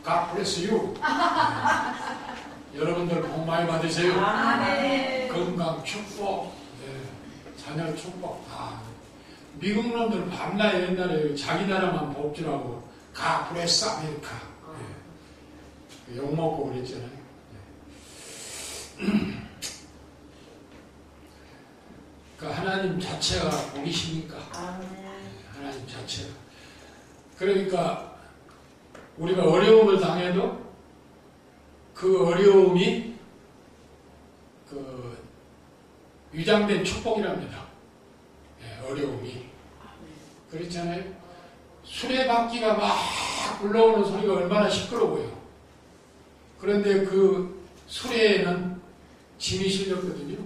God bless you. 여러분들 복 많이 받으세요. 네. 건강 축복, 자녀 축복 다. 미국 놈들 밤낮 옛날에 자기 나라만 복주라고 God bless America 욕먹고 그랬잖아요. 그 하나님 자체가 복이십니까? 하나님 자체가. 그러니까 우리가 어려움을 당해도 그 어려움이 그 위장된 축복이랍니다. 어려움이. 그렇잖아요. 수레바퀴가 막 굴러오는 소리가 얼마나 시끄러워요. 그런데 그 수레에는 짐이 실렸거든요.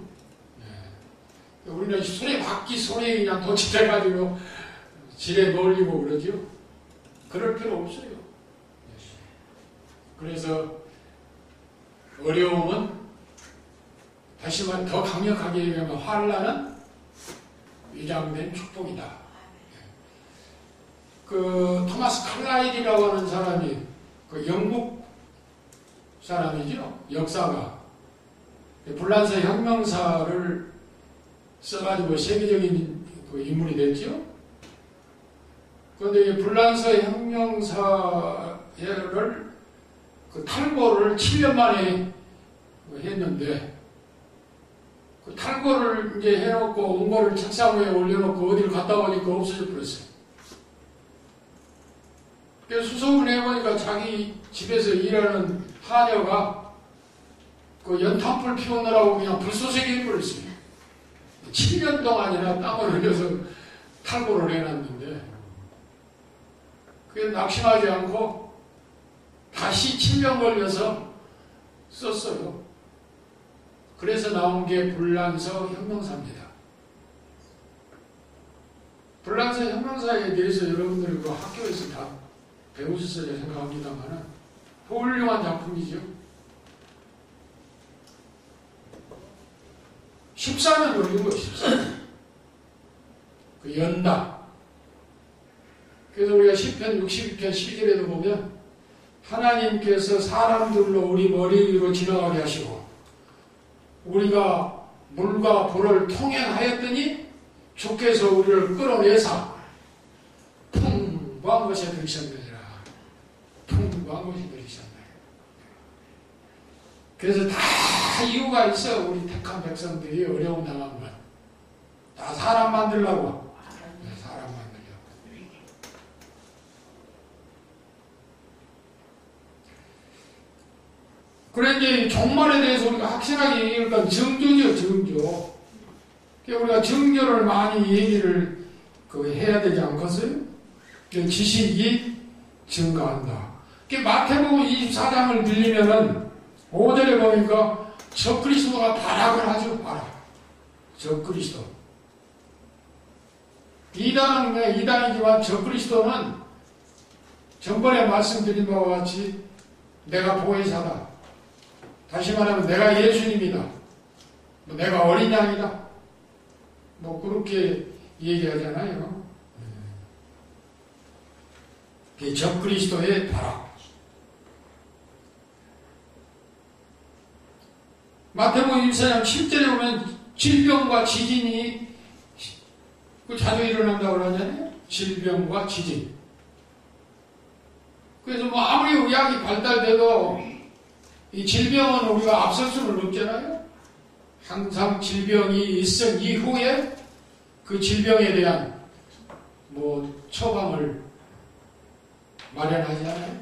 우리는 수레바퀴 소리에 그냥 도취해가지고 지레 놀리고 그러죠. 그럴 필요 없어요. 그래서 어려움은 다시 말해 더 강력하게 얘기하면 환난은 위장된 축복이다. 그 토마스 칼라일이라고 하는 사람이 그 영국 사람이죠. 역사가 불란서 혁명사를 써가지고 세계적인 그 인물이 됐죠. 그런데 불란서 혁명사를 그 탈고를 7년 만에 했는데 그 탈고를 이제 해놓고 온 거를 책상 위에 올려놓고 어디를 갔다 오니까 없어져 버렸어요. 그래서 수소문 해보니까 자기 집에서 일하는 하녀가 그 연탄불 피우느라고 그냥 불쏘시개 해버렸어요. 7년 동안이나 땀을 흘려서 탈고를 해놨는데 그게 낙심하지 않고 다시 7년 걸려서 썼어요. 그래서 나온 게 불란서 혁명사입니다. 불란서 혁명사에 대해서 여러분들이 그 학교에서 다 배우셨어야 생각합니다만 훌륭한 작품이죠. 14년 걸린 거예요. 14년. 그 연다. 그래서 우리가 시편 62편 12절에도 보면 하나님께서 사람들로 우리 머리 위로 지나가게 하시고 우리가 물과 불을 통행하였더니 주께서 우리를 끌어내사 풍부한 것에 들이셨느니라. 풍부한 것에 들이셨네. 그래서 다 이유가 있어. 우리 택한 백성들이 어려움 당한 건. 다 사람 만들려고. 사람 만들려고. 그런데 종말에 대해서 우리가 확실하게 얘기할 건 정조죠, 정조. 우리가 정조를 많이 얘기를 해야 되지 않겠어요? 지식이 증가한다. 마태복음 24장을 빌리면은 5절에 보니까 적그리스도가 발악을 하죠, 발악. 적그리스도. 이단은 이단이지만 적그리스도는 전번에 말씀드린 바와 같이 내가 보혜사다. 다시 말하면 내가 예수님이다. 내가 어린 양이다. 그렇게 얘기하잖아요. 그게 적그리스도의 발악. 마태복음 24장 10절에 보면 질병과 지진이 자주 일어난다고 그러잖아요. 질병과 지진. 그래서 아무리 의학이 발달돼도 이 질병은 우리가 앞설 수는 없잖아요. 항상 질병이 있은 이후에 그 질병에 대한 처방을 마련하잖아요.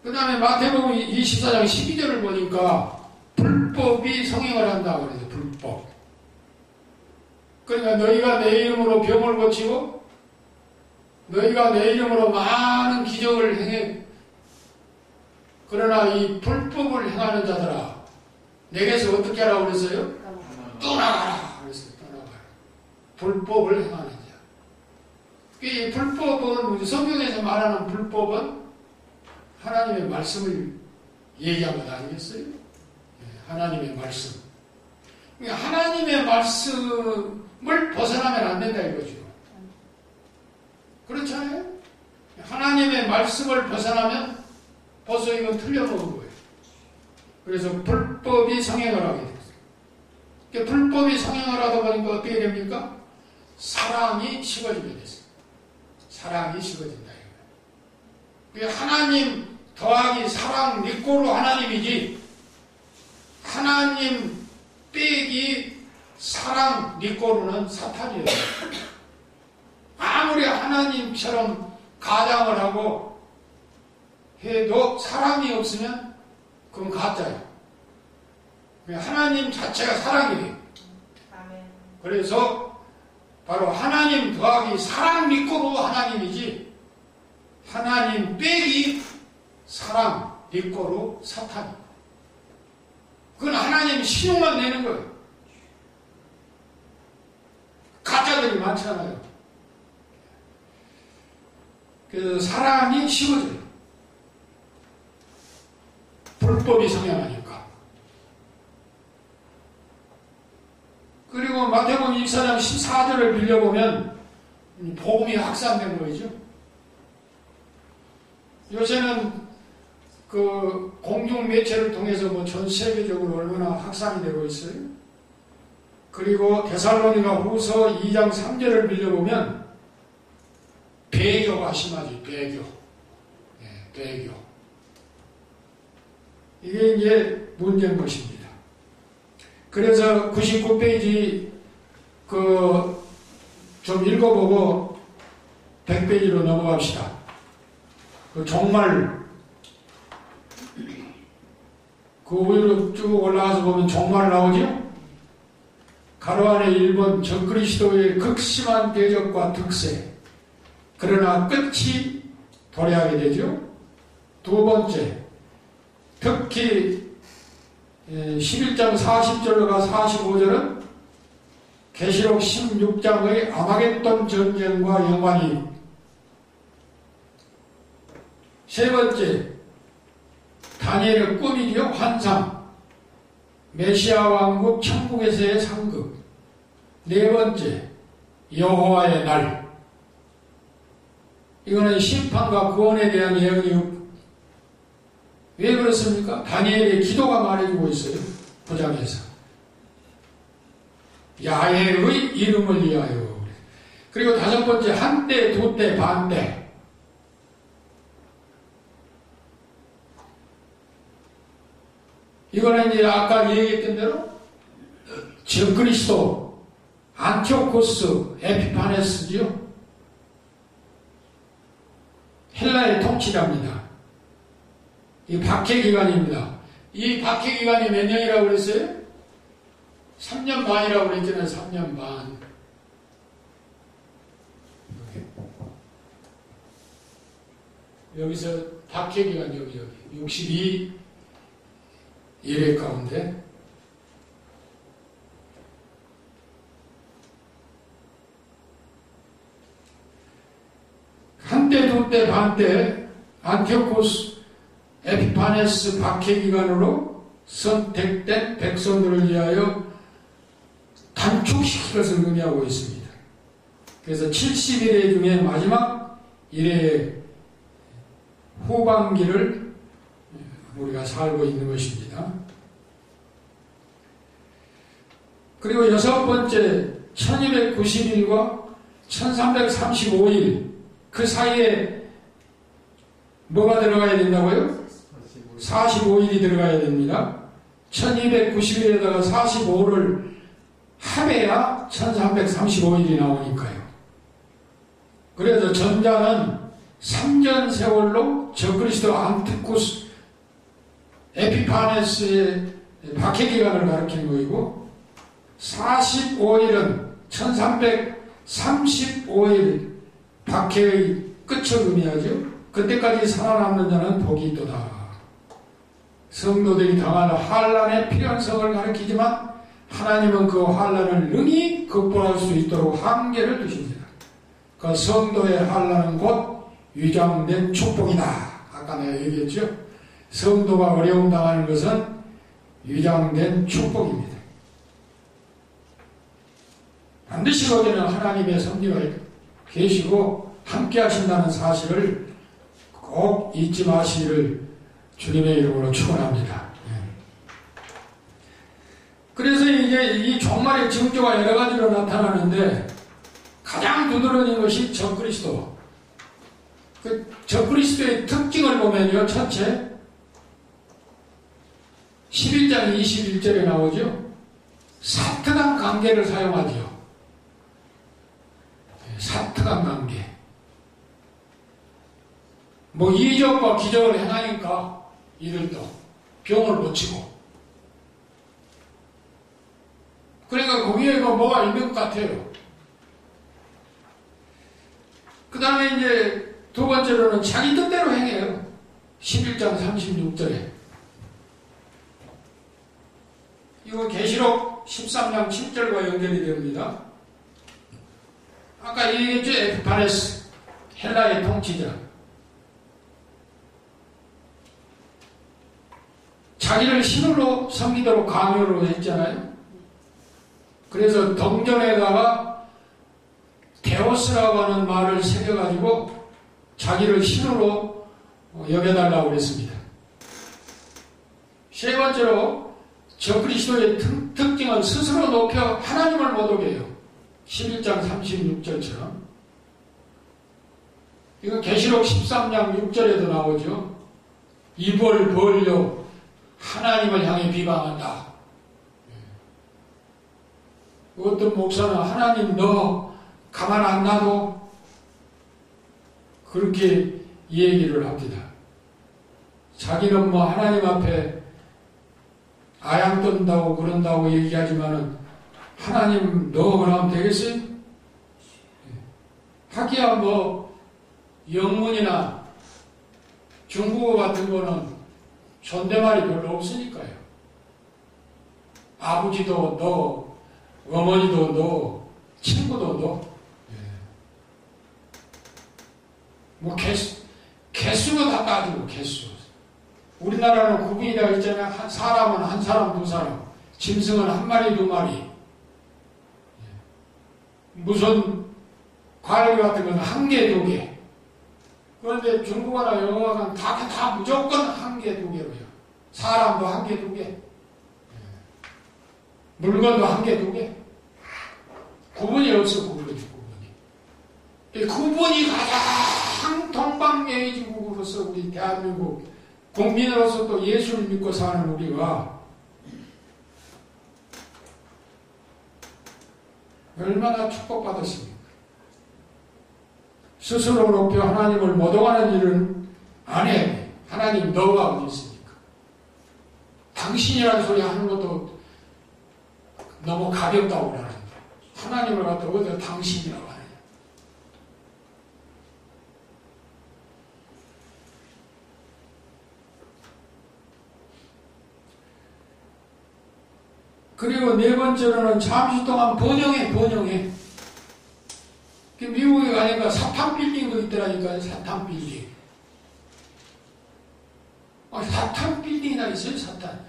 그 다음에 마태복음 24장 12절을 보니까 불법이 성행을 한다고 그래요. 불법. 그러니까 너희가 내 이름으로 병을 고치고 너희가 내 이름으로 많은 기적을 행해. 그러나 이 불법을 행하는 자들아 내게서 어떻게 하라고 그랬어요? 떠나가라. 그랬어요. 떠나가라. 불법을 행하는 자. 이 불법은 성경에서 말하는 불법은 하나님의 말씀을 얘기한 것 아니겠어요? 하나님의 말씀. 그러니까 하나님의 말씀을 벗어나면 안 된다 이거죠. 그렇잖아요? 하나님의 말씀을 벗어나면 벌써 이건 틀려먹은 거예요. 그래서 불법이 성행을 하게 됐어요. 그러니까 불법이 성행을 하다 보니까 어떻게 됩니까? 사랑이 식어지게 됐어요. 사랑이 식어진다. 하나님 더하기 사랑 니꼬로 하나님이지, 하나님 빼기 사랑 니꼬로는 사탄이에요. 아무리 하나님처럼 가장을 하고 해도 사랑이 없으면 그건 가짜예요. 하나님 자체가 사랑이에요. 그래서 바로 하나님 더하기 사랑 니꼬로 하나님이지, 하나님 빼기 사랑 니꼬로 사탄이에요. 그건 하나님 신용만 내는 거예요. 가짜들이 많잖아요. 그래서 사랑이 식어져요. 불법이 성행하니까. 그리고 마태복음 24장 14절을 빌려보면 복음이 확산된 거죠. 요새는 그 공중 매체를 통해서 뭐 전 세계적으로 얼마나 확산이 되고 있어요. 그리고 데살로니가 후서 2장 3절을 빌려보면 배교가 심하지, 배교. 네, 배교. 이게 이제 문제인 것입니다. 그래서 99페이지 좀 읽어보고 100페이지로 넘어갑시다. 종말, 그 위로 쭉 올라가서 보면 종말 나오죠? 가로 안에 1번 적그리스도의 극심한 대적과 득세, 그러나 끝이 도래하게 되죠. 두 번째, 특히 11장 40절과 45절은 계시록 16장의 아마겟돈 전쟁과 연관이. 세 번째, 다니엘의 꿈이요, 환상, 메시아 왕국 천국에서의 상급. 네 번째, 여호와의 날. 이거는 심판과 구원에 대한 예언이요. 왜 그렇습니까? 다니엘의 기도가 말해주고 있어요. 부장에서. 야훼의 이름을 위하여. 그리고 다섯 번째, 한때, 두때, 반때. 이거는 이제 아까 얘기했던 대로 적그리스도, 안티오코스, 에피파네스지요. 헬라의 통치자입니다. 이 박해기간입니다. 이 박해기간이 몇 년이라고 그랬어요? 3년 반이라고 그랬잖아요. 3년 반. 여기서 박해기간 여기 62 1회 가운데 한때, 두때, 반때 안티오코스 에피파네스 박해기간으로 선택된 백성들을 위하여 단축시킬 것을 의미하고 있습니다. 그래서 70일의 중에 마지막 1회의 후반기를 우리가 살고 있는 것입니다. 그리고 여섯 번째, 1290일과 1335일 그 사이에 뭐가 들어가야 된다고요? 45일이 들어가야 됩니다. 1290일에다가 45를 합해야 1335일이 나오니까요. 그래서 전자는 3년 세월로 적그리스도 안티코스 에피파네스의 박해기간을 가리키는 거이고, 45일은 1335일 박해의 끝을 의미하죠. 그때까지 살아남는 자는 복이 있도다. 성도들이 당하는 환난의 필연성을 가리키지만 하나님은 그 환난을 능히 극복할 수 있도록 한계를 두십니다. 그 성도의 환난은 곧 위장된 축복이다. 아까 내가 얘기했죠. 성도가 어려움 당하는 것은 위장된 축복입니다. 반드시 거기는 하나님의 섭리가 계시고 함께 하신다는 사실을 꼭 잊지 마시기를 주님의 이름으로 축원합니다. 그래서 이게 이 종말의 징조가 여러 가지로 나타나는데 가장 두드러진 것이 적그리스도. 그 적그리스도의 특징을 보면요, 첫째 11장 21절에 나오죠. 사특한 관계를 사용하죠. 사특한 관계. 뭐 이적과 기적을 행하니까 이들도 병을 고치고. 그러니까 거기에 뭐가 있는 것 같아요. 그 다음에 이제 두 번째로는 자기 뜻대로 행해요. 11장 36절에. 이거 계시록 13장 7절과 연결이 됩니다. 아까 얘기했죠. 에피파네스, 헬라의 통치자. 자기를 신으로 섬기도록 강요를 했잖아요. 그래서 덩전에다가 데오스라고 하는 말을 새겨가지고 자기를 신으로 여겨달라고 그랬습니다. 세 번째로 적그리스도의 특징은 스스로 높여 하나님을 못 오게 해요. 11장 36절처럼. 이거 계시록 13장 6절에도 나오죠. 입을 벌려 하나님을 향해 비방한다. 어떤 목사는 하나님 너 가만 안 놔도 그렇게 얘기를 합니다. 자기는 뭐 하나님 앞에 아양 뜬다고 그런다고 얘기하지만은 하나님 너 그러면 되겠어요? 하기야 뭐 영문이나 중국어 같은 거는 존댓말이 별로 없으니까요. 아버지도 너, 어머니도 너, 친구도 너. 뭐 개수도 다 따지고 개수. 우리나라는 구분이 되어 있잖아요. 한 사람은 한 사람, 두 사람. 짐승은 한 마리, 두 마리. 무슨 과일 같은 건 한 개, 두 개. 그런데 중국어나 영어는 다 무조건 한 개, 두 개로요. 사람도 한 개, 두 개. 물건도 한 개, 두 개. 구분이 없어, 구분이. 이 구분이 가장 동방예의지국으로서 우리 대한민국 국민으로서 또 예수를 믿고 사는 우리가 얼마나 축복받았습니까? 스스로 높여 하나님을 모독하는 일은 안 해야 돼. 하나님 너가 어디 있습니까? 당신이라는 소리 하는 것도 너무 가볍다고 그러는데 하나님을 갖다 어디다 당신이라고 하느냐. 그리고 네 번째로는 잠시 동안 번영해. 미국에 가니까 사탄 빌딩도 있더라니까요. 사탄 빌딩. 사탄 빌딩이나 있어요. 사탄.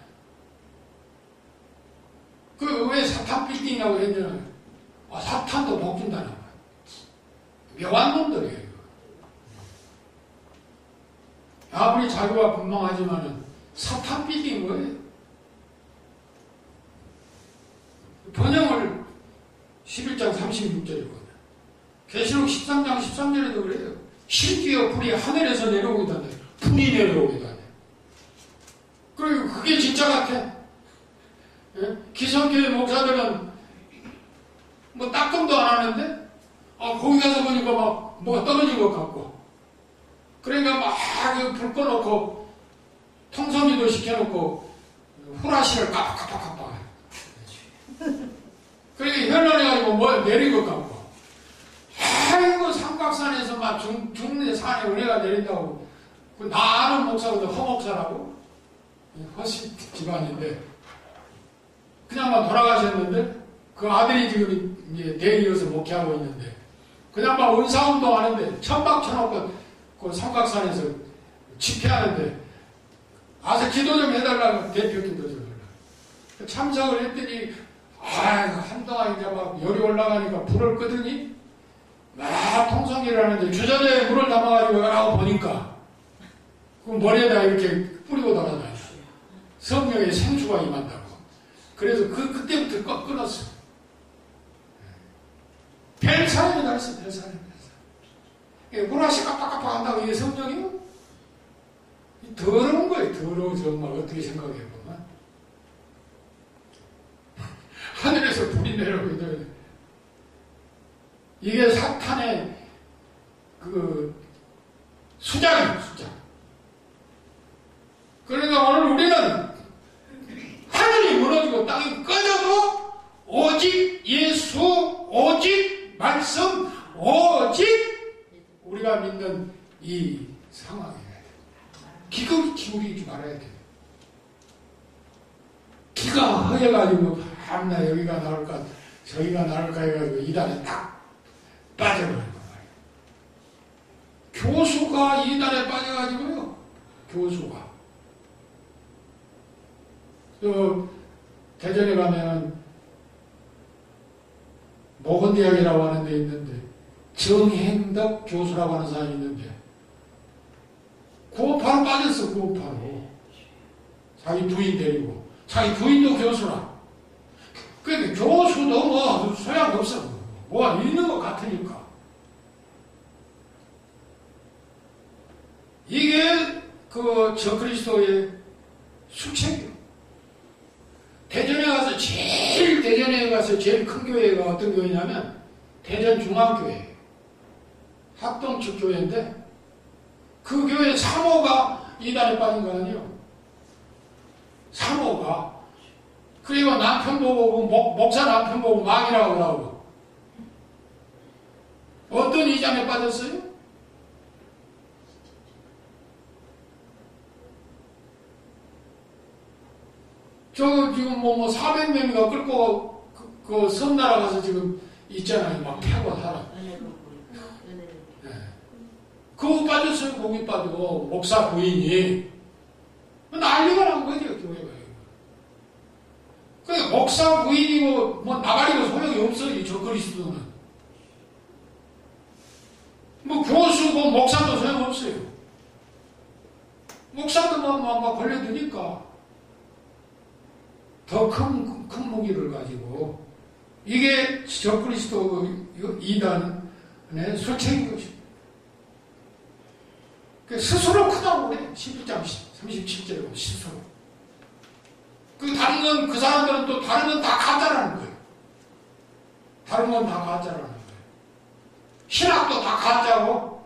그 왜 사탄 빌딩이라고 했냐면 사탄도 복 준다는 거야. 묘한 놈들이에요. 아무리 자유와 분방하지만은 사탄 빌딩인 거예요. 번영을 11장 36절에 보면 계시록 13장 13절에도 그래요. 실기어 불이 하늘에서 내려오기도 하네. 불이 내려오기도 하네. 그리고 그게 진짜 같아. 예? 기성교회 목사들은 뭐 따끔도 안 하는데 거기 가서 보니까 막 뭐가 떨어진 것 같고 그러니까 막 불 꺼놓고 통성기도 시켜놓고 후라시를 깜빡깜빡깜빡 그러니까 현란해가지고 뭐 내린 것 같고 아이고 삼각산에서 막 죽는 산에 은혜가 내린다고 나 아는 목사거든. 허목사라고 허식 집안인데 그냥 막 돌아가셨는데 그 아들이 지금 이제 대리여서 목회하고 있는데 그냥 막 은사운동 하는데 천막 쳐놓고 그 삼각산에서 집회하는데 와서 기도 좀 해달라고 대표 기도 좀 해달라고 참석을 했더니 한동안 이제 막 열이 올라가니까 불을 끄더니 막 통성 성리를 하는데 주전에 물을 담아가지고 가라고 보니까 그 머리에다 이렇게 뿌리고 돌아다녀요. 성령의 생수가 임한다고. 그래서 그때부터 끊었어요. 별 사람이 나왔어요. 별 사람이. 물하시 깜빡깜빡 한다고 이게 성령이요? 더러운 거예요. 더러워 정말 어떻게 생각해보면. 하늘에서 불이 내려오고 있는데 이게 사탄의 그 수작이에요. 수작. 그러니까 오늘 우리는 하늘이 무너지고 땅이 꺼져도 오직 예수, 오직 말씀, 오직 우리가 믿는 이 상황이에요. 기꺼이 기울이지 말아야 돼요. 기가 허해가지고 밤낮 여기가 나올까 저기가 나올까 해가지고 이단에 딱 빠져버린 거예요. 교수가 이단에 빠져가지고요. 교수가. 대전에 가면은 모건대학이라고 하는 데 있는데 정행덕 교수라고 하는 사람이 있는데 구원파로 빠졌어. 구원파로. 자기 부인 데리고. 자기 부인도 교수라. 그러니까 교수도 뭐 소용없어. 뭐가 있는 것 같으니까. 이게 그 저그리스도의 수책이에요. 대전에 가서 제일 큰 교회가 어떤 교회냐면 대전중앙교회 합동측 교회인데 그 교회 사모가 이단에 빠진 거 아니에요. 사모가. 그리고 남편 보고 목사 남편 보고 망이라고 그러고. 어떤 이단에 빠졌어요? 저 지금 뭐 400명이가 끌고 그 섬나라 가서 지금 있잖아요. 막 패고 살아. 네. 그거 빠졌어요. 거기 빠지고 목사 부인이 난리가 난 거죠. 교회가. 그러니까 목사 부인이고 뭐 나가리고 소용이 없어요. 저 그리스도는. 뭐 교수고 목사도 소용없어요. 목사도 막 걸려드니까 더 큰 무기를 가지고 이게 적그리스도 이단의 술책인 것입니다. 스스로 크다고 그래. 11장 37절에 보면 스스로. 다른 건 그 사람들은 또 다른 건 다 가짜라는 거예요. 다른 건 다 가짜라는 거예요. 신학도 다 가짜고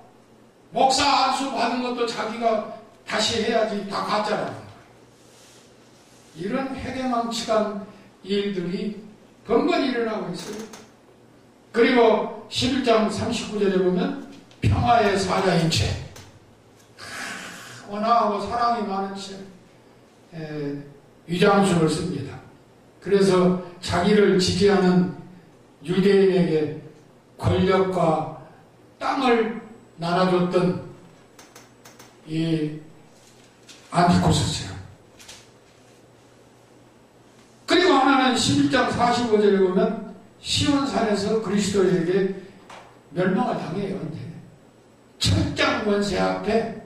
목사 안수 받은 것도 자기가 다시 해야지 다 가짜라는 거예요. 이런 해괴망측한 일들이 번번이 일어나고 있어요. 그리고 11장 39절에 보면 평화의 사자인 채 온화하고 사랑이 많은 채 위장술을 씁니다. 그래서 자기를 지지하는 유대인에게 권력과 땅을 나눠줬던 이 안티코스죠. 그리고 하나는 11장 45절에 보면 시온산에서 그리스도에게 멸망을 당해요. 철장 권세 앞에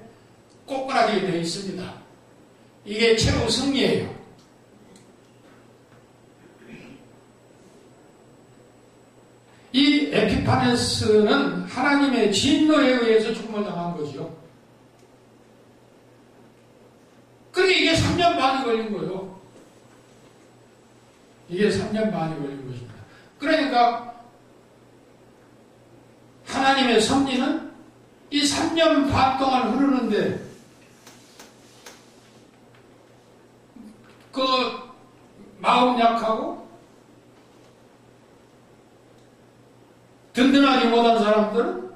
꼬꾸라지게 되어 있습니다. 이게 최후 승리예요. 이 에피파네스는 하나님의 진노에 의해서 죽음을 당한 거죠. 그런데 이게 3년 반이 걸린 거예요. 이게 3년 반이 걸린 것입니다. 그러니까 하나님의 섭리는 이 3년 반 동안 흐르는데 그 마음 약하고 든든하지 못한 사람들은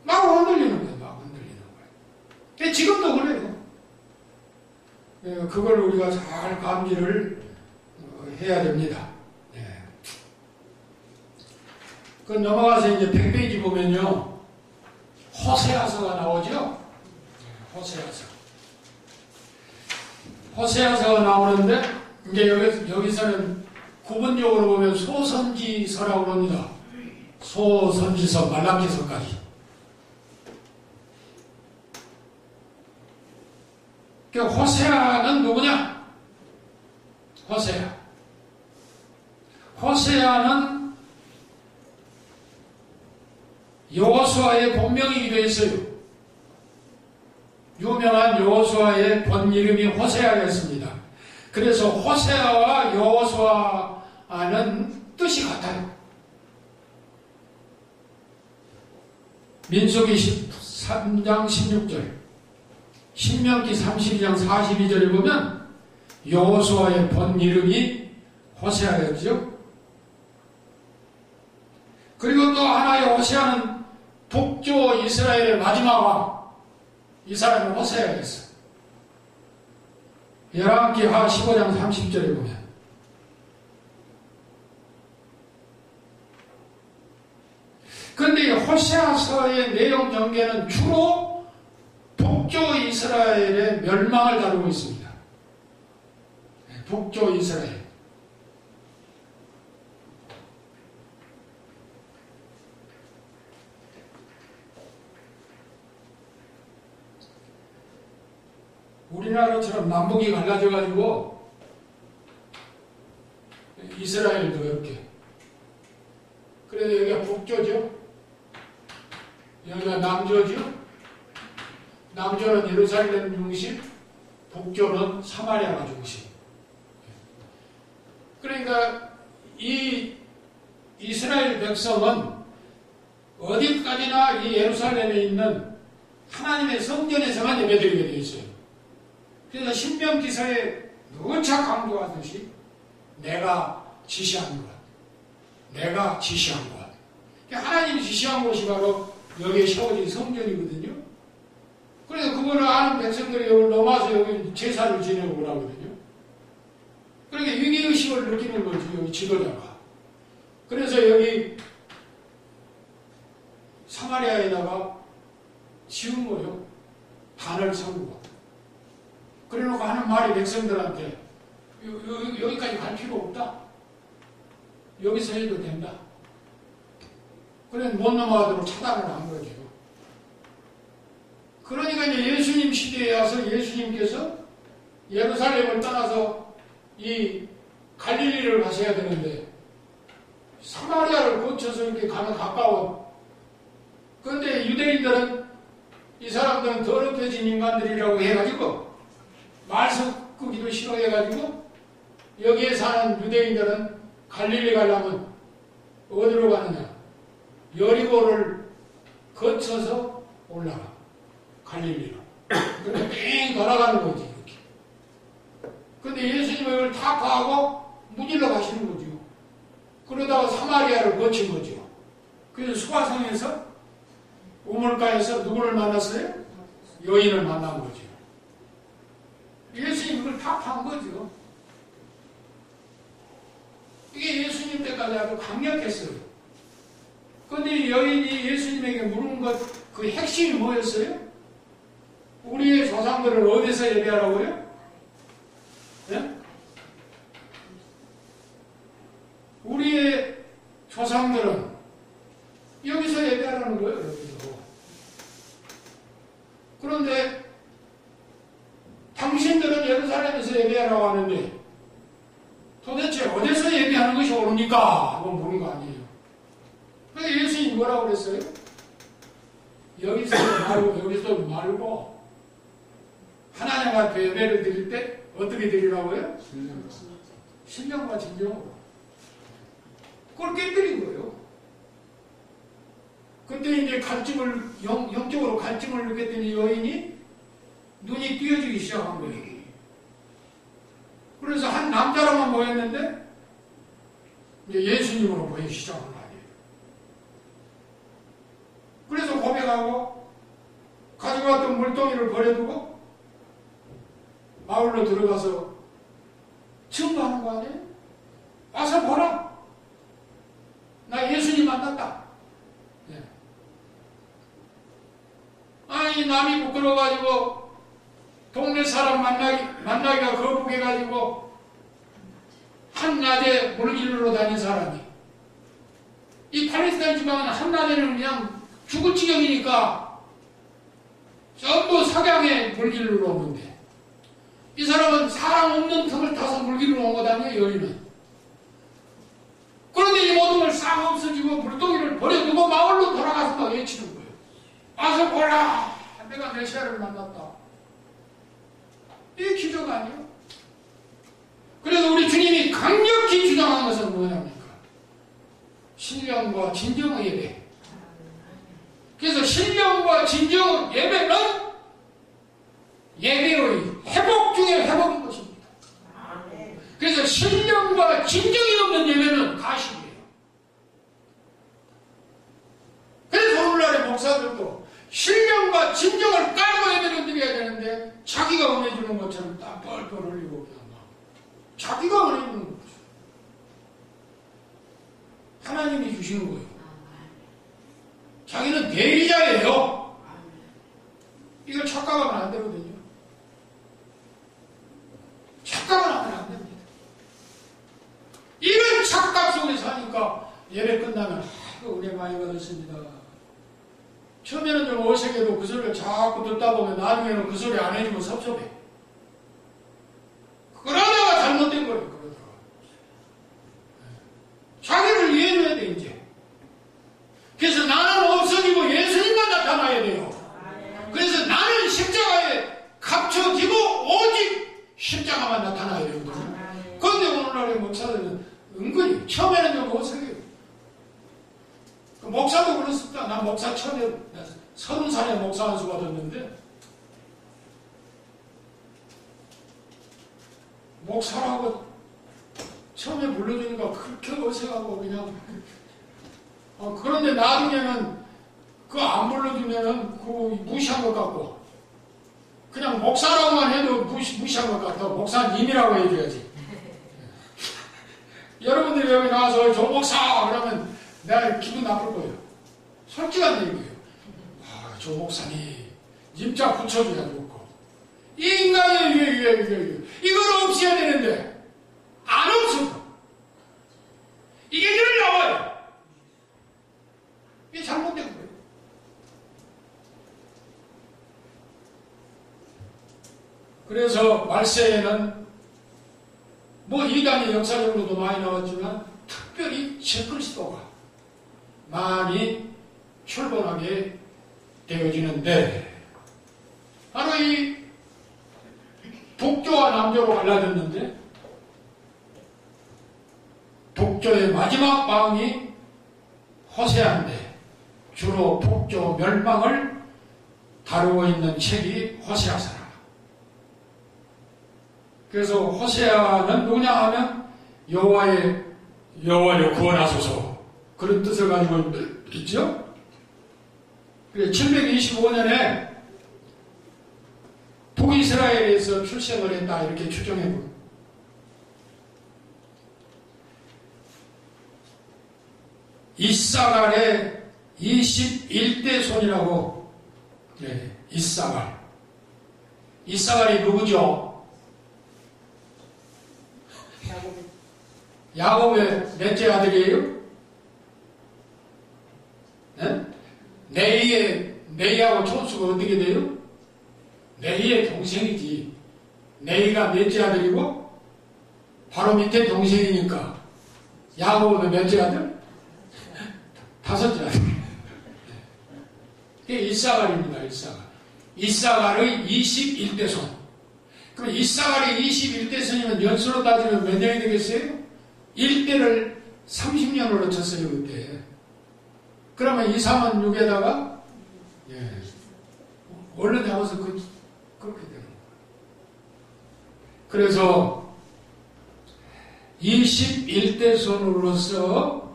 막 흔들리는 거예요. 막 흔들리는 거예요. 지금도 그래요. 그걸 우리가 잘 감지를 해야 됩니다. 그 넘어가서 이제 100페이지 보면요. 호세아서가 나오죠? 호세아서가 나오는데, 이제 여기서는 구분적으로 보면 소선지서라고 합니다. 소선지서, 말라기서까지. 그 호세아는 누구냐? 호세아는 여호수아의 본명이기도 했어요. 유명한 여호수아의 본 이름이 호세아였습니다. 그래서 호세아와 여호수아는 뜻이 같아요. 민수기 13장 16절, 신명기 32장 42절에 보면 여호수아의 본 이름이 호세아였죠. 그리고 또 하나의 호세아는 북조 이스라엘의 마지막 왕, 이 사람은 호세아였어요. 열왕기하 15장 30절에 보면 그런데 호세아서의 내용 전개는 주로 북조 이스라엘의 멸망을 다루고 있습니다. 북조 이스라엘. 우리나라처럼 남북이 갈라져가지고 이스라엘도 이렇게. 그래서 여기가 북조죠. 여기가 남조죠. 남조는 예루살렘 중심, 북조는 사마리아가 중심. 그러니까 이 이스라엘 백성은 어디까지나 이 예루살렘에 있는 하나님의 성전에서만 예배드리게 되어 있어요. 그래서 신명기서에 누차 강조하듯이 내가 지시한 것, 내가 지시한 것. 하나님이 지시한 곳이 바로 여기에 세워진 성전이거든요. 그래서 그거를 아는 백성들이 여기 넘어와서 여기 제사를 지내고 오라거든요. 그러니까 위기의식을 느끼는 거지, 여기 지도자가. 그래서 여기 사마리아에다가 지은 거예요. 단을 세우고. 그래 놓고 하는 말이 백성들한테 여기까지 갈 필요 없다. 여기서 해도 된다. 그래 못 넘어가도록 차단을 한 거죠. 그러니까 이제 예수님 시대에 와서 예수님께서 예루살렘을 떠나서 이 갈릴리를 가셔야 되는데 사마리아를 거쳐서 이렇게 가면 가까워. 그런데 유대인들은 이 사람들은 더럽혀진 인간들이라고 해가지고 말 섞기도 싫어해가지고 여기에 사는 유대인들은 갈릴리 가려면 어디로 가느냐? 여리고를 거쳐서 올라가. 갈릴리로. 그러니까 뺑 돌아가는 거지, 이렇게. 근데 예수님은 이걸 다 파하고 무질러 가시는 거죠. 그러다가 사마리아를 거친 거죠. 그래서 수화성에서 우물가에서 누구를 만났어요? 여인을 만난 거죠. 예수님이 그걸 다 판 거죠. 이게 예수님 때까지 아주 강력했어요. 그런데 여인이 예수님에게 물은 것, 그 핵심이 뭐였어요? 우리의 조상들을 어디서 예배하라고요? 네? 우리의 조상들은 여기서 예배하라는 거예요, 여기서. 그런데 당신들은 예루살렘에서 예배하라고 하는데 도대체 어디서 예배하는 것이 옳습니까? 하고 물은 거 아니에요. 그래서 예수님이 뭐라고 그랬어요? 여기서 말고 여기서 말고 하나님 앞에 예배를 드릴 때 어떻게 드리라고요? 신령과 진정으로. 그걸 깨뜨린 거예요. 그때 이제 갈증을 영적으로 갈증을 느꼈더니 여인이 눈이 띄어지기 시작한 거예요. 그래서 한 남자로만 보였는데 이제 예수님으로 보이기 시작한 거 아니에요. 그래서 고백하고 가져왔던 물동이를 버려두고 마을로 들어가서 증거하는 거 아니에요? 와서 보라. 나 예수님 만났다. 네. 아니 남이 부끄러워가지고 동네 사람 만나기가 거북해가지고 한낮에 물길로 다닌 사람이 이 팔레스타인 지방은 한낮에는 그냥 죽을 지경이니까 전부 석양에 물길로 오는데 이 사람은 사람 없는 틈을 타서 물기를 온 거다니요, 여인은. 그런데 이 모든 걸 싹 없어지고 물동이를 버려두고 마을로 돌아가서 막 외치는 거예요. 와서 보라! 내가 메시아를 만났다. 이게 기적 아니에요? 그래서 우리 주님이 강력히 주장한 것은 뭐냐니까? 신령과 진정의 예배. 그래서 신령과 진정의 예배는 예배의 회복 중에 회복인 것입니다. 그래서 신령과 진정이 없는 예배는 가식이에요. 그래서 오늘날의 목사들도 신령과 진정을 깔고 예배를 드려야 되는데 자기가 은혜 주는 것처럼 딱 뻘뻘 흘리고 그냥 막 자기가 은혜 주는 거죠. 하나님이 주시는 거예요. 자기는 대리자예요. 이걸 착각하면 안 되거든요. 착각을 하면 안 됩니다. 이런 착각 속에서 하니까 예배 끝나면 아이고 은혜 많이 받았습니다. 처음에는 좀 어색해도 그 소리를 자꾸 듣다 보면 나중에는 그 소리 안 해주면 섭섭해. 그러다가 잘못된 거예요. 그러다가 자기를 이해해줘야 돼 이제. 그래서 나는 없어지고 예수님만 나타나야 돼요. 그래서 나는 십자가에 갇혀지고 오직 십자가만 나타나야 되거든요. 그런데 오늘날의 목사들은 은근히 처음에는 좀 어색해요. 그 목사도 그렇습니다. 난 목사 처음에 30살에 목사 안수 받았는데 목사라고 처음에 불러주니까 그렇게 어색하고 그냥 그런데 나중에는 그거 안 불러주면은 그거 무시한 것 같고 그냥 목사라고만 해도 무시한 것 같다고 목사님이라고 해줘야지. 여러분들이 여기 나와서 조 목사 그러면 내가 기분 나쁠 거예요. 솔직한 얘기예요. 조 목사님 님자 붙여줘야 좋고 이 인간의 이걸 없애야 되는데 안 없어. 이게 늘 나와요. 이게 잘못된 거예요. 그래서 말세에는 뭐 이단이 역사적으로도 많이 나왔지만 특별히 적그리스도가 많이 출범하게 되어지는데 바로 이 북조와 남조로 갈라졌는데 북조의 마지막 왕이 호세아인데 주로 북조 멸망을 다루고 있는 책이 호세아서라. 그래서 호세아는 누구냐 하면 여호와여 구원하소서 그런 뜻을 가지고 있죠. 725년에 북이스라엘에서 출생을 했다 이렇게 추정해봅니다. 이사갈의 21대 손이라고. 이사갈이 누구죠? 야곱의 넷째 아들이에요? 네? 네이하고 총수가 어떻게 돼요? 네이의 동생이지. 네이가 넷째 아들이고 바로 밑에 동생이니까 야곱은 넷째 아들? 다섯째 아들. 그게 이사갈입니다. 이사갈의 21대 손. 그럼 이사갈이 21대 손이면 연수로 따지면 몇 년이 되겠어요? 1대를 30년으로 쳤어요 그때. 그러면 2, 3은 6에다가 얼른 잡아서 그렇게 되는 거예요. 그래서 21대 손으로서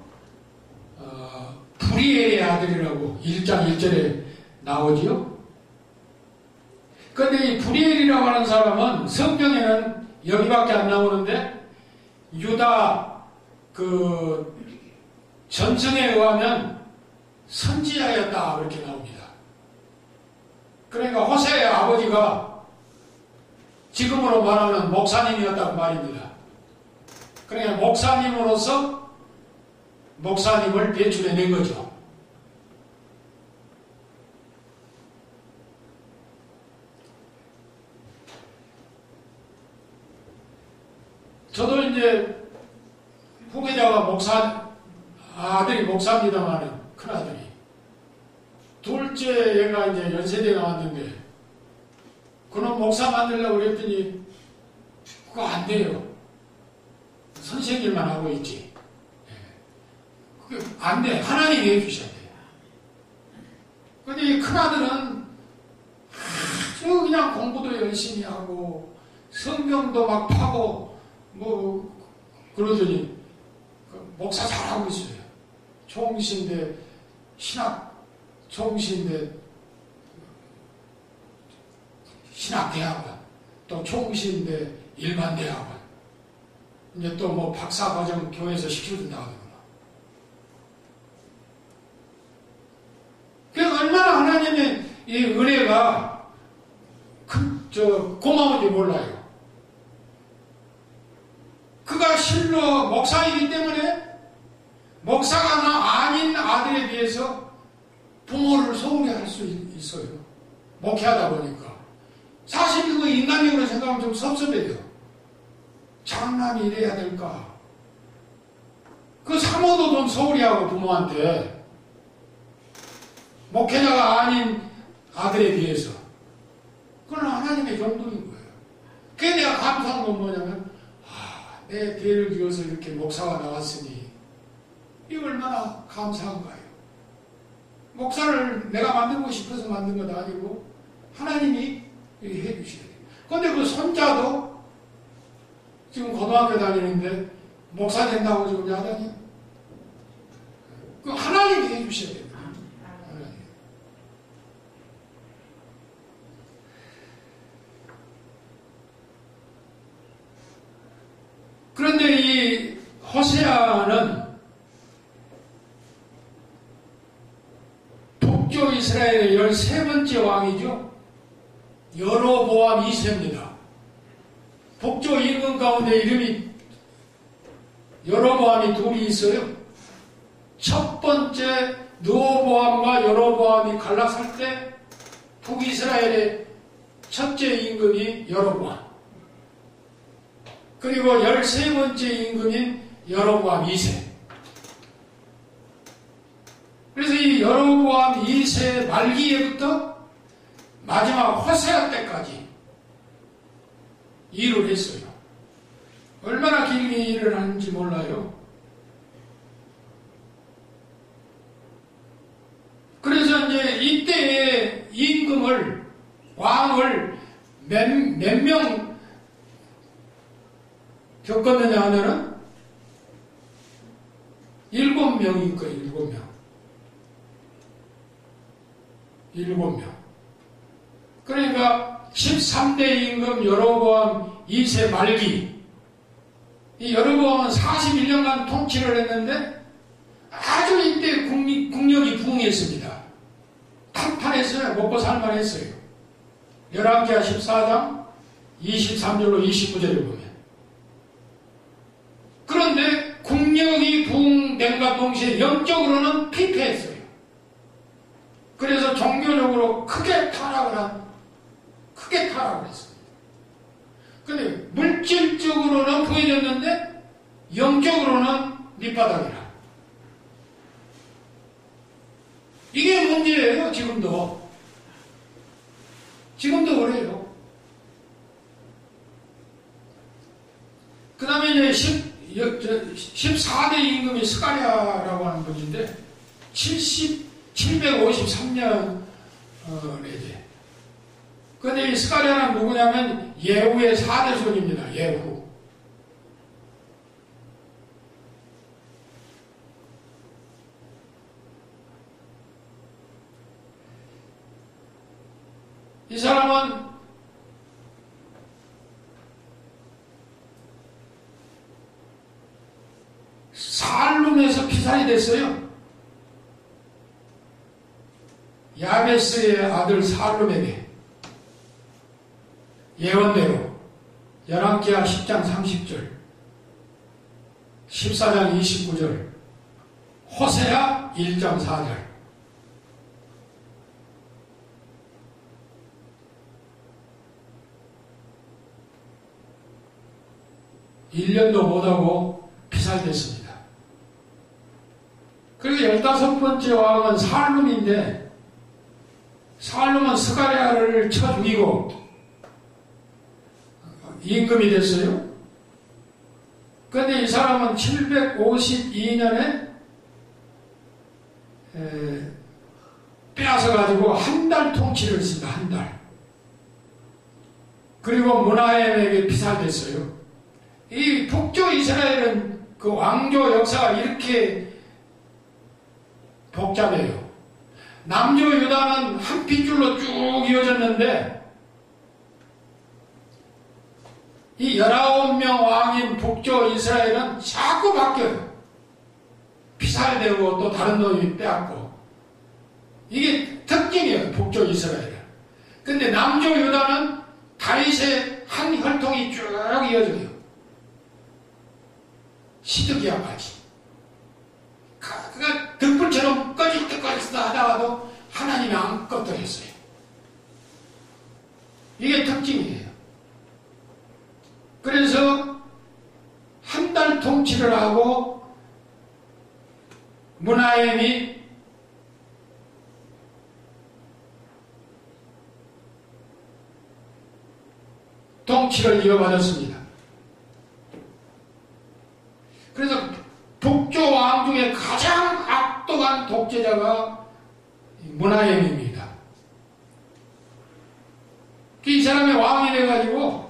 브리엘의 아들이라고 1장 1절에 나오지요. 그런데 이 브리엘이라고 하는 사람은 성경에는 여기밖에 안 나오는데 유다 그 전승에 의하면 선지자였다 그렇게 나옵니다. 그러니까 호세의 아버지가 지금으로 말하는 목사님이었다고 말입니다. 그러니까 목사님으로서 목사님을 배출해낸 거죠. 저도 이제 후계자가 아들이 목사입니다만은, 큰아들이. 둘째 얘가 이제 연세대 나왔는데, 그놈 목사 만들려고 그랬더니, 그거 안 돼요. 선생님만 하고 있지. 그게 안 돼. 하나님이 해주셔야 돼요. 근데 이 큰아들은 아주 그냥 공부도 열심히 하고, 성경도 막 파고, 그러더니, 목사 잘하고 있어요. 총신대, 총신대, 신학대학원, 또 총신대 일반대학원, 이제 또 박사과정 교회에서 시켜준다고 하더구나. 그래서 얼마나 하나님의 이 은혜가 고마운지 몰라요. 그가 실로 목사이기 때문에 목사가 아닌 아들에 비해서 부모를 소홀히 할 수 있어요. 목회하다 보니까. 사실 그거 인간적으로 생각하면 좀 섭섭해요. 장남이 이래야 될까? 그 사모도 좀 소홀히 하고 부모한테. 목회자가 아닌 아들에 비해서. 그건 하나님의 정도인 거예요. 그게 내가 감사한 건 뭐냐면, 내 대를 이어서 이렇게 목사가 나왔으니, 이거 얼마나 감사한가요? 목사를 내가 만들고 싶어서 만든 건 아니고, 하나님이 해주셔야 돼요. 근데 그 손자도 지금 고등학교 다니는데, 목사 된다고 지금 야단이? 그 하나님이 해주셔야 돼요. 하나님. 그런데 이 호세아는 북쪽 이스라엘의 13번째 왕이죠. 여로보암 2세입니다. 북쪽 임금 가운데 이름이 여로보암이 둘이 있어요. 첫 번째 르호보암과 여로보암이 갈라설 때 북이스라엘의 첫째 임금이 여로보암, 그리고 13번째 임금인 여로보암 2세. 그래서 이 여로보암 2세 말기에부터 마지막 호세아 때까지 일을 했어요. 얼마나 길게 일을 하는지 몰라요. 그래서 이제 이때의 임금을, 왕을 몇 명 겪었느냐 하면은 7명일 거예요. 7명. 7명. 그러니까 13대 임금 여로보암 2세 말기, 이 여로보암은 41년간 통치를 했는데 아주 이때 국력이 부흥했습니다. 탄탄했어요. 먹고 살만했어요. 열왕기하 14장 23절로 29절을 보면. 그런데 국력이 부흥된과 동시에 영적으로는 피폐했어요. 그래서 종교적으로 크게 타락을 했습니다. 근데 물질적으로는 부해졌는데 영적으로는 밑바닥이라. 이게 문제예요. 지금도 그래요. 그 다음에 이제 14대 임금이 스가랴라고 하는 분인데 753년에 이제. 근데 이 스가랴는 누구냐면 예후의 4대 손입니다. 예후. 이 사람은 살룸에서 피살이 됐어요. 야베스의 아들 살룸에게 예언대로 열왕기하 10장 30절, 14장 29절, 호세아 1장 4절. 1년도 못하고 피살됐습니다. 그리고 15번째 왕은 살룸인데, 살룸은 스가랴를 쳐 죽이고 임금이 됐어요. 그런데 이 사람은 752년에 빼앗아가지고 한 달 통치를 했습니다. 한 달. 그리고 문하엠에게 피살됐어요. 이 북쪽 이스라엘은 그 왕조 역사가 이렇게 복잡해요. 남조 유다는 한 핏줄로 쭉 이어졌는데, 이 19명 왕인 북조 이스라엘은 자꾸 바뀌어요. 피살되고 또 다른 놈이 빼앗고. 이게 특징이에요, 북조 이스라엘은. 근데 남조 유다는 다윗의 한 혈통이 쭉 이어져요. 시드기야까지. 그가 등불처럼 꺼질 때까지 하다가도 하나님이 안 꺼뜨렸어요. 이게 특징이에요. 그래서 한 달 통치를 하고 문하엠이 통치를 이어받았습니다. 그래서 북조 왕 중에 가장 악독한 독재자가 문하엠입니다. 이 사람이 왕이 돼가지고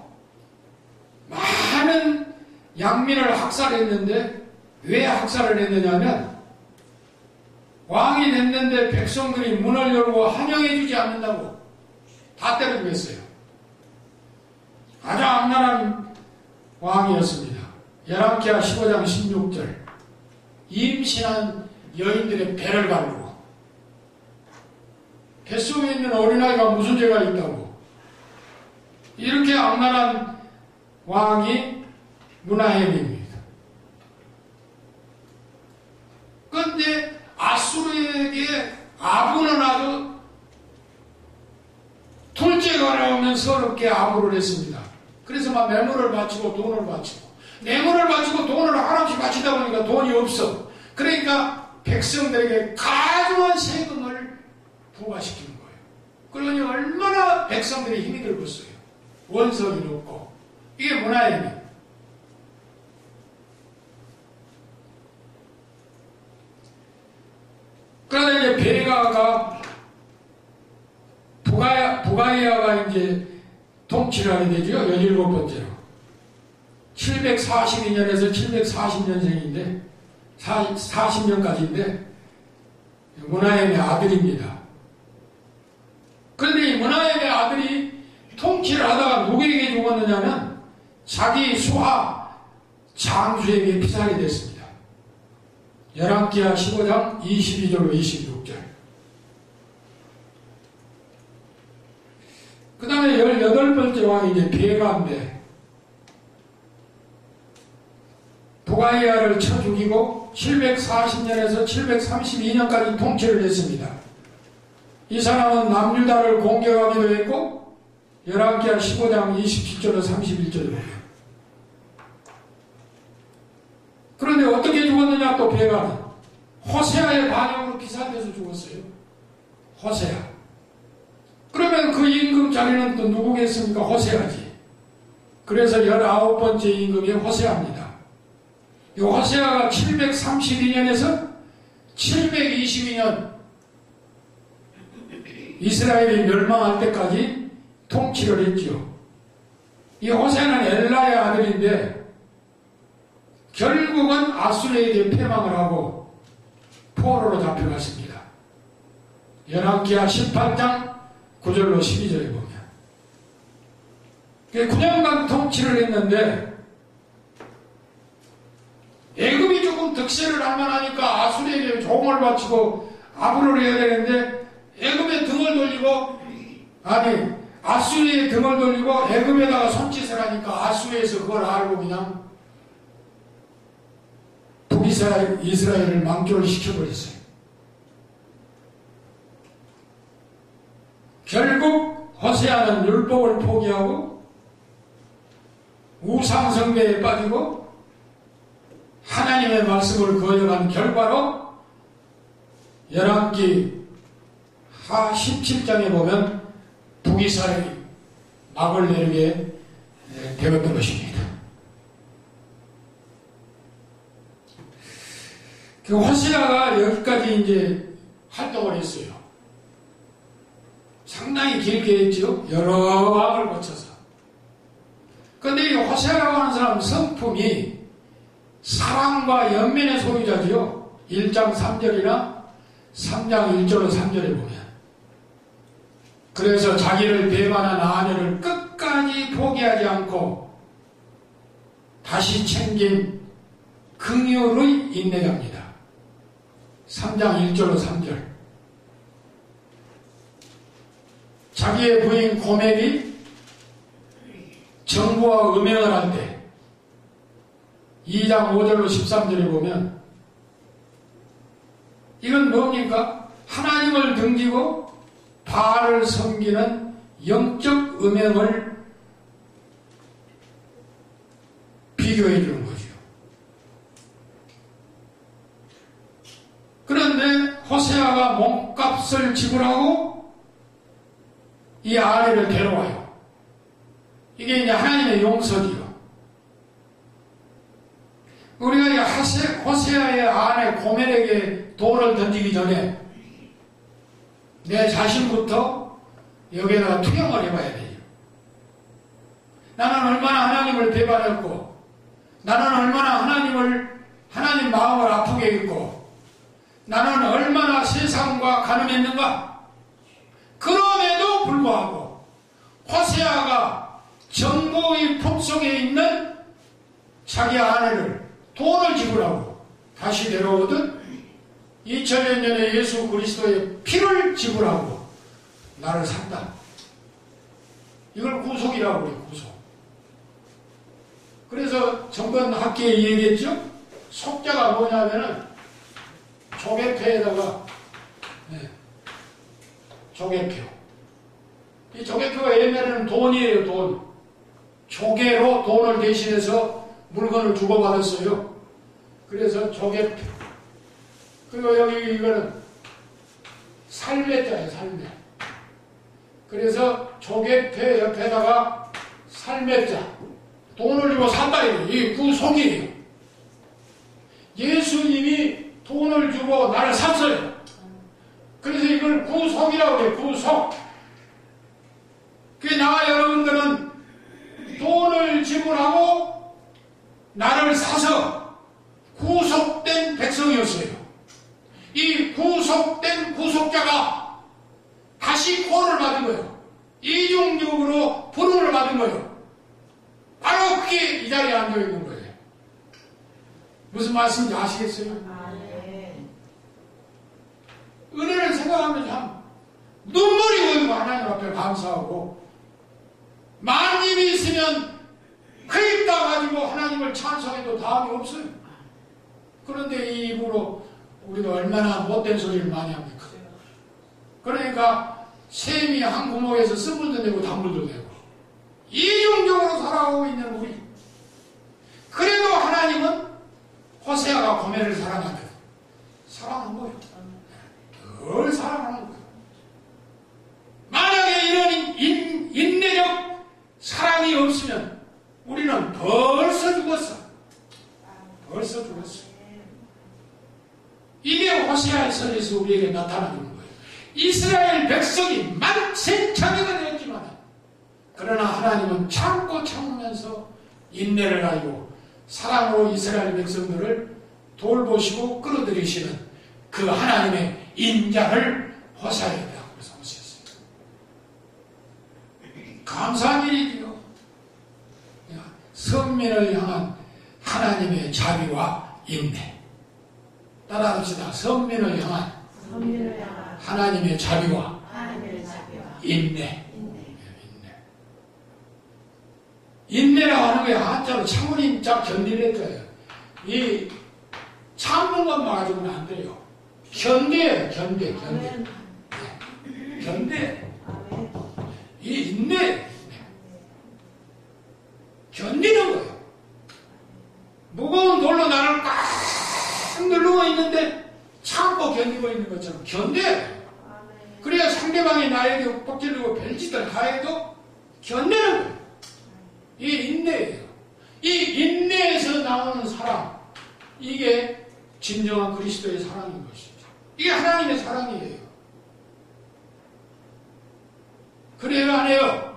많은 양민을 학살했는데, 왜 학살을 했느냐면 왕이 됐는데 백성들이 문을 열고 환영해주지 않는다고 다 때려 죽였어요. 아주 악랄한 왕이었습니다. 열왕기하 15장 16절. 임신한 여인들의 배를 가르고, 뱃속에 있는 어린아이가 무슨 죄가 있다고. 이렇게 악랄한 왕이 문하엠입니다. 그런데 아수르에게 아부는 아주 둘째가 나오면 서럽게 아부를 했습니다. 그래서 막 매물을 바치고 돈을 바치고, 매물을 바치고 돈을 하나씩 바치다 보니까 돈이 없어. 그러니까 백성들에게 가중한 세금을 부과시키는 거예요. 그러니 얼마나 백성들이 힘이 들었어요. 원성이 높고. 이게 문하엠이에요. 그러다 이제 베가가 부가이아가 이제 통치를 하게 되죠. 17번째로. 742년에서 740년생인데, 40년까지인데, 문하엠의 아들입니다. 그런데 이 문하엠의 아들이 통치를 하다가 누구에게 죽었느냐면, 자기 수하 장수에게 피살이 됐습니다. 열왕기하 15장 22절로 26절. 그 다음에 18번째 왕이 이제 베가인데, 부가이아를 쳐 죽이고 740년에서 732년까지 통치를 했습니다. 이 사람은 남유다를 공격하기도 했고, 열왕기하 15장 27절로 31절을 보면. 그런데 어떻게 죽었느냐, 또 베가는 호세아의 반역으로 피살돼서 죽었어요. 호세아. 그러면 그 임금 자리는 또 누구겠습니까? 호세아지. 그래서 19번째 임금이 호세아입니다. 이 호세아가 732년에서 722년 이스라엘이 멸망할 때까지 통치를 했죠. 이 호세아는 엘라의 아들인데 결국은 아수르에게 패망을 하고 포로로 잡혀갔습니다. 열왕기하 18장 9절로 12절에 보면 9년간 통치를 했는데 애굽이 조금 득세를 할 만하니까 아수르에게 종을 바치고 아부를 해야 되는데 애굽에 등을 돌리고 아수르에 등을 돌리고 애굽에다가 손짓을 하니까 아수르에서 그걸 알고 그냥 북이스라엘을 망조를 시켜버렸어요. 결국 호세아는 율법을 포기하고 우상숭배에 빠지고 하나님의 말씀을 거역한 결과로 열왕기 하 17장에 보면 북이스라엘이 막을 내리게 되었던 것입니다. 그 호세아가 여기까지 이제 활동을 했어요. 상당히 길게 했죠. 여러 왕을 거쳐서. 그런데 이 호세아라고 하는 사람 성품이 사랑과 연민의 소유자지요. 1장 3절이나 3장 1절로 3절에 보면. 그래서 자기를 배반한 아내를 끝까지 포기하지 않고 다시 챙긴 긍휼의 인내자입니다. 3장 1절로 3절. 자기의 부인 고멜이 정부와 음행을 할 때 2장 5절로 13절에 보면 이건 뭡니까? 하나님을 등지고 바알을 섬기는 영적 음행을 비교해 주는 거죠. 그런데 호세아가 몸값을 지불하고 이 아내를 데려와요. 이게 이제 하나님의 용서지요. 우리가 이 호세아의 아내 고멜에게 돌을 던지기 전에 내 자신부터 여기에다가 투영을 해봐야 돼요. 나는 얼마나 하나님을 배반했고, 나는 얼마나 하나님 마음을 아프게 했고, 나는 얼마나 세상과 가늠했는가? 그럼에도 불구하고 호세아가 정보의 품속에 있는 자기 아내를 돈을 지불하고 다시 데려오듯 2000년 전에 예수 그리스도의 피를 지불하고 나를 샀다. 이걸 구속이라고 그래요. 구속. 그래서 전번 학기에 얘기했죠. 속자가 뭐냐면은 조개표에다가 조개표. 이 조개표가 예매는 돈이에요. 돈. 조개로 돈을 대신해서 물건을 주고받았어요. 그래서 조개표. 그리고 여기 이거는 살매자예요. 살매. 그래서 조개표 옆에다가 살매자. 돈을 주고 산다 이거예요. 이 구속이에요. 예수님이 돈을 주고 나를 샀어요. 그래서 이걸 구속이라고 해요. 구속. 그 나와 여러분들은 돈을 지불하고 나를 사서 구속된 백성이었어요. 이 구속된 구속자가 다시 구원을 받은 거예요. 이중적으로 부름을 받은 거예요. 바로 그게 이 자리에 앉아있는 거예요. 무슨 말씀인지 아시겠어요? 은혜를 생각하면 참 눈물이 고이고 하나님 앞에 감사하고 만님이 있으면 그 입 다 가지고 하나님을 찬송해도 다음이 없어요. 그런데 이 입으로 우리가 얼마나 못된 소리를 많이 합니까? 그러니까 샘이 한 구멍에서 쓴물도 내고 단물도 내고 이중적으로 살아가고 있는 우리. 그래도 하나님은 호세아가 고멜을 사랑하거든. 사랑한 거예요. 늘 사랑하는 거예요. 만약에 이런 인내적 사랑이 없으면 우리는 벌써 죽었어. 벌써 죽었어. 이게 호세아의 선에서 우리에게 나타나는 거예요. 이스라엘 백성이 만생창이가 되었지만 그러나 하나님은 참고 참으면서 인내를 가지고 사랑으로 이스라엘 백성들을 돌보시고 끌어들이시는 그 하나님의 인자를 호세아에게 베풀어서 오셨어요. 감사한 일이지요. 선민을 향한 하나님의 자비와 인내. 따라합시다. 선민을 향한 하나님의 자비와 인내. 인내라고 하는 게 한자로 참으림 짝 견디는 거예요. 이 참는 것만 가지고는 안 돼요. 견뎌요. 견뎌. 이 인내. 견디는 거예요. 상대방이 나에게 윽박지르고 별짓을 가해도 견내는 거예요. 이게 인내예요. 이 인내에서 나오는 사랑, 이게 진정한 그리스도의 사랑인 것입니다. 이게 하나님의 사랑이에요. 그래요, 안 해요?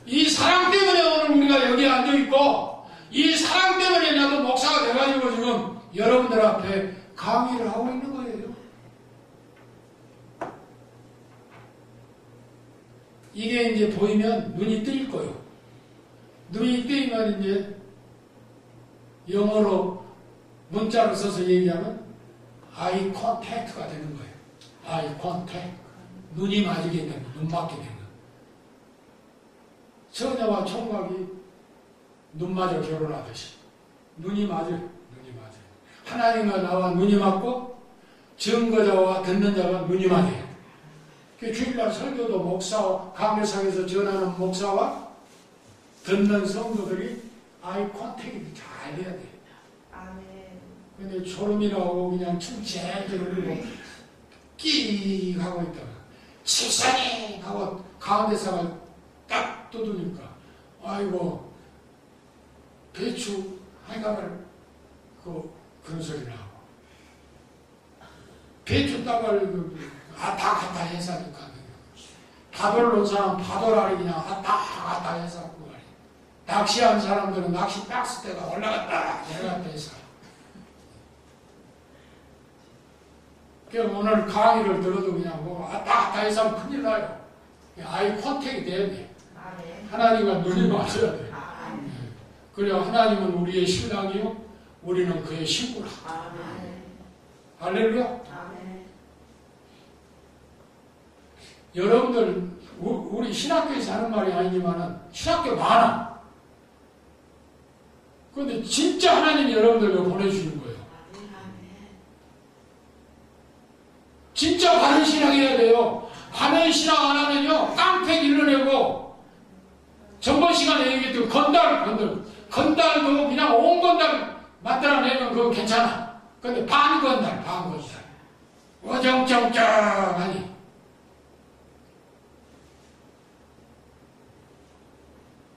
이 사랑 때문에 오늘 우리가 여기 앉아있고, 이 사랑 때문에 나도 목사가 돼가지고 지금 여러분들 앞에 강의를 하고 있는 거예요. 이게 이제 보이면 눈이 뜨일 거예요. 눈이 뜨이면 이제 영어로 문자를 써서 얘기하면 아이 컨택트가 되는 거예요. 아이 컨택트. 눈이 맞게 되는 거, 눈 맞게 되는 거. 처녀와 총각이 눈 맞아 결혼하듯이. 눈이 맞아요. 눈이 맞아요. 하나님과 나와 눈이 맞고 증거자와 듣는 자가 눈이 맞아요. 주일날 설교도 목사와 강례상에서 전하는 목사와 듣는 성도들이 아이 컨택이 잘 돼야 돼요. 근데 졸음이 나오고 그냥 충체적으로 끼 하고 있다가 칠성이 하고 가운데 상을 딱 뜯으니까 아이고 배추 한 가마를 그런 소리 나고 배추 땅을 아따 갔다 해서 하니까 파도를 놓은 사람 파도라리 그냥 아따 갔다 해서 하고 말이야. 낚시한 사람들은 낚시 박스대가 올라갔다 내려갔다 해서. 그러니까 오늘 강의를 들어도 그냥 뭐 아따 갔다 해서 하면 큰일 나요. 아이 컨택이 돼야 돼. 하나님과 눈이 맞아야 돼. 그래야 하나님은 우리의 신랑이요 우리는 그의 신부라. 할렐루야. 여러분들 우리 신학교에서 하는 말이 아니지만은 신학교 많아. 그런데 진짜 하나님이 여러분들을 보내주시는 거예요. 진짜 바른 신앙해야 돼요. 바른 신앙 안 하면요 깡패 일러내고 전번 시간에 얘기했던 건달도 그냥 온 건달 만들어내면 그거 괜찮아. 근데 반 건달 어정쩡쩡하니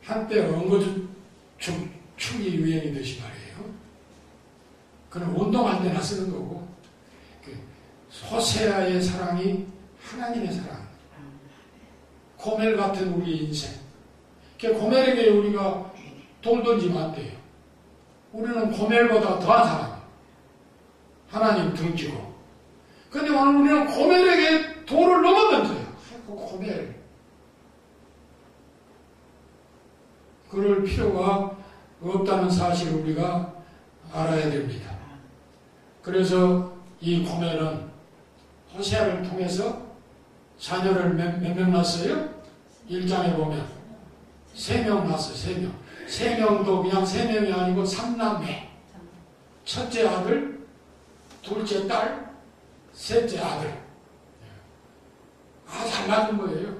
한때 엉거주춤이 유행이듯이 말이에요. 그건 운동할 때나 쓰는 거고 호세아의 사랑이 하나님의 사랑. 고멜 같은 우리 인생. 고멜에게 우리가 돌 던지면 안 돼요. 우리는 고멜보다 더한 사람. 하나님 등지고. 근데 오늘 우리는 고멜에게 돌을 넘어 던져요. 고멜. 그럴 필요가 없다는 사실을 우리가 알아야 됩니다. 그래서 이 고멜은 호세아를 통해서 자녀를 몇 명 낳았어요? 1장에 보면 3명 낳았어요. 3명. 3명도 그냥 3명이 아니고 3남매. 첫째 아들, 둘째 딸, 셋째 아들. 잘 낳은 거예요.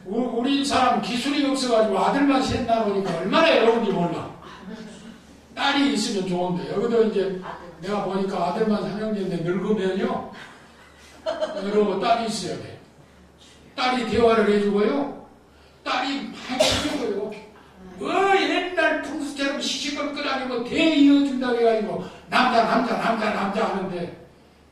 우리 사람 기술이 없어가지고 아들만 셋 나오니까 얼마나 어려운지 몰라. 딸이 있으면 좋은데 여기도 이제 내가 보니까 아들만 3형제인데 늙으면요 여러 딸이 있어야 돼. 딸이 대화를 해주고요 딸이 많이 해주고요 옛날 풍수처럼 시집을 끌어다니고 대 이어준다고 해가지고 남자 하는데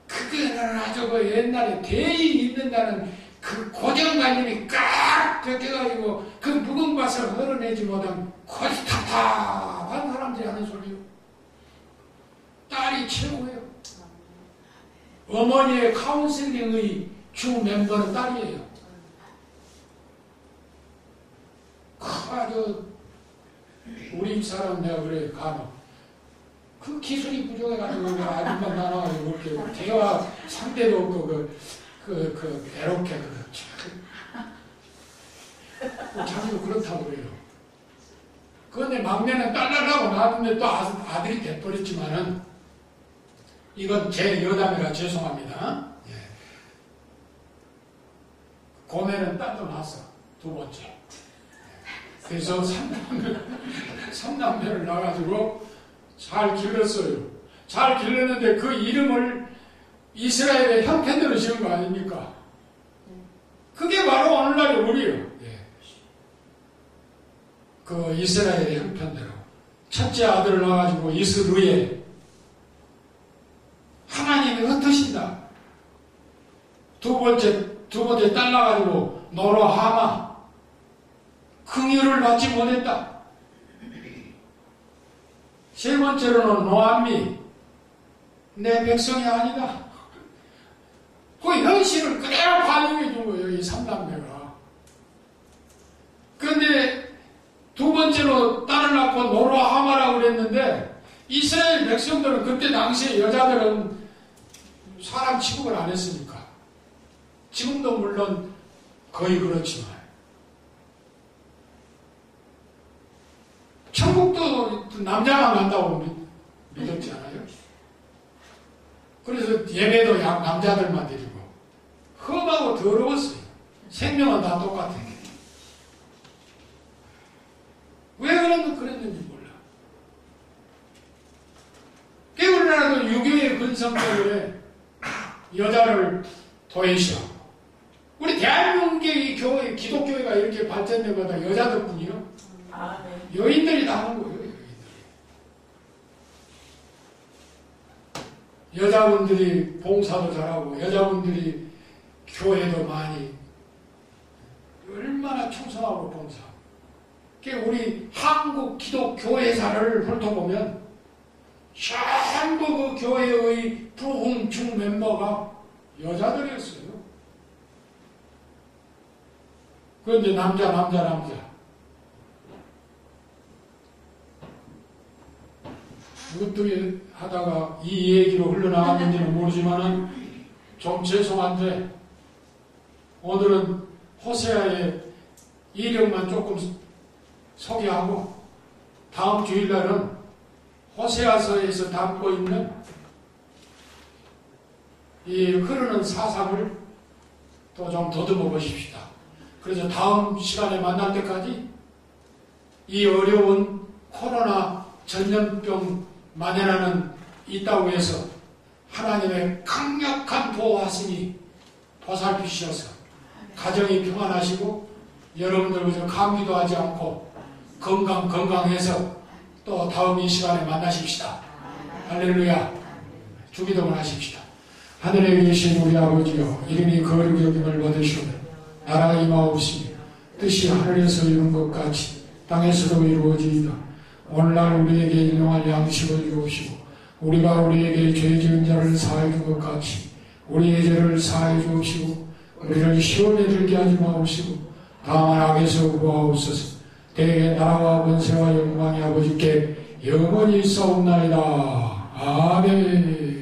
그거는 아주 옛날에 대이 있는다는 그 고정관념이 깍 벗겨가지고 그 묵은 밭을 흘러내지 못한 고지타탑한 사람들이 하는 소리요. 딸이 최고예요. 어머니의 카운슬링의 주 멤버는 딸이에요. 아주 우리 집사람 내가 그래 간혹 그 기술이 부족해가지고 아줌마 나눠가지고 그렇게 대화 상대도 없고 에로케 자기도 그렇다고 그래요. 그런데 막내는 딸라라고 나왔는데 또 아들이 돼버렸지만은 이건 제 여담이라 죄송합니다. 예. 고매는 딸도 낳았어. 2번째. 그래서 3남매를 낳아가지고 잘 길렀어요. 잘 길렀는데 그 이름을 이스라엘의 형편대로 지은 거 아닙니까? 그게 바로 오늘날의 우리예요. 예. 그 이스라엘의 형편대로 첫째 아들을 낳아가지고 이스루에 하나님이 흩으신다. 두 번째 딸 낳아가지고 노로하마 긍휼을 받지 못했다. 세 번째로는 노암미 내 백성이 아니다. 그 현실을 그대로 반영해 준 거예요, 이 3남매가. 그런데 두 번째로 딸을 낳고 노로하마라고 그랬는데 이스라엘 백성들은 그때 당시에 여자들은 사람 취급을 안 했으니까. 지금도 물론 거의 그렇지만 천국도 남자만 간다고 믿었지 않아요? 그래서 예배도 남자들만 드리고 험하고 더러웠어요. 생명은 다 똑같은 게. 왜 그랬는지 몰라. 우리나라도 유교의 근성 때문에 여자를 도외시하고 우리 대한민국의 교회, 기독교회가 이렇게 발전된 거다 여자 덕분이요. 아, 네. 여인들이 다 하는 거예요. 여자분들이 봉사도 잘하고 여자분들이 교회도 많이 얼마나 충성하고 봉사하고. 우리 한국 기독교회사를 훑어보면 전부 그 교회의 부흥중 멤버가 여자들이었어요. 그런데 남자. 어떻게 하다가 이 얘기로 흘러나갔는지는 모르지만은 좀 죄송한데 오늘은 호세아의 이력만 조금 소개하고 다음 주일날은 호세아서에서 담고 있는 이 흐르는 사상을 또 좀 더듬어 보십시다. 그래서 다음 시간에 만날 때까지 이 어려운 코로나 전염병 만연하는 이 땅에서 하나님의 강력한 보호하심이 보살피셔서 가정이 평안하시고 여러분들 그저 감기도 하지 않고 건강해서 또 다음 이 시간에 만나십시다. 할렐루야. 주기도문 하십시다. 하늘에 계신 우리 아버지여 이름이 거룩히 여김을 받으시오며 나라가 임하옵시며 뜻이 하늘에서 이룬 것 같이 땅에서도 이루어지이다. 오늘날 우리에게 일용할 양식을 주옵시고 우리가 우리에게 죄 지은 자를 사해 준 것 같이 우리의 죄를 사해 주옵시고 우리를 시험에 들게 하지 마옵시고 다만 악에서 구하옵소서. 대개 나라와 권세와 영광이 아버지께 영원히 있사옵나이다. 아멘.